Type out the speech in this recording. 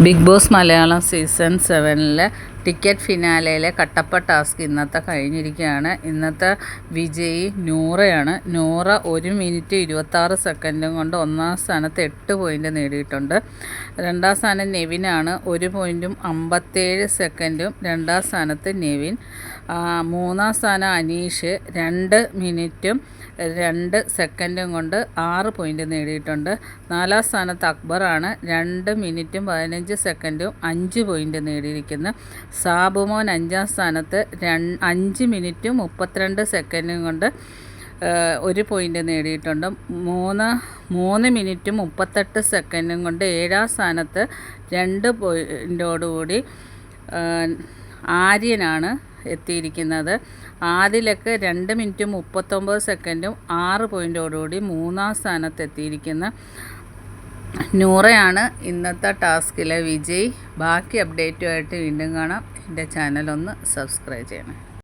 Big Boss Malayalam season 7 ticket ഫിനാലയിലെ Kattappa task ഇന്നത്തെ കഴിഞ്ഞിരിക്കുകയാണ്. ഇന്നത്തെ വിജയി നൂറയാണ്. നൂറ 1 മിനിറ്റ് 26 സെക്കൻഡും കൊണ്ട് ഒന്നാം സ്ഥാനത്ത് 8 പോയിൻ്റ് നേടിയിട്ടുണ്ട്. രണ്ടാം സ്ഥാനം നെവിനാണ്. 1 പോയിൻറ്റും 57 സെക്കൻഡും രണ്ടാം സ്ഥാനത്ത് നെവിൻ. മൂന്നാം സ്ഥാനം അനീഷ് 2 മിനിറ്റും 2 സെക്കൻഡും കൊണ്ട് 6 പോയിൻ്റ് നേടിയിട്ടുണ്ട്. നാലാം സ്ഥാനത്ത് അക്ബറാണ്. 2 മിനിറ്റും 15 സെക്കൻഡും 5 പോയിൻ്റ് നേടിയിരിക്കുന്നു. സാബുമോൻ 5-ാം സ്ഥാനത്ത് 5 മിനിറ്റും 32 സെക്കൻഡും കൊണ്ട് 1 പോയിൻ്റ് നേടിയിട്ടുണ്ട്. 3 മിനിറ്റും 38 സെക്കൻഡും കൊണ്ട് 7-ാം സ്ഥാനത്ത് 2 പോയിൻ്റോടുകൂടി ആര്യനാണ് എത്തിയിരിക്കുന്നത്. ആദിലക്ക് 2 മിനിറ്റും 39 സെക്കൻഡും 6 പോയിൻ്റോടുകൂടി 3-ാം സ്ഥാനത്ത് എത്തിയിരിക്കുന്ന നൂറയാണ് ഇന്നത്തെ ടാസ്കിലെ വിജയ്. ബാക്കി അപ്ഡേറ്റുമായിട്ട് വീണ്ടും കാണാം. എൻ്റെ ചാനലൊന്ന് സബ്സ്ക്രൈബ് ചെയ്യണം.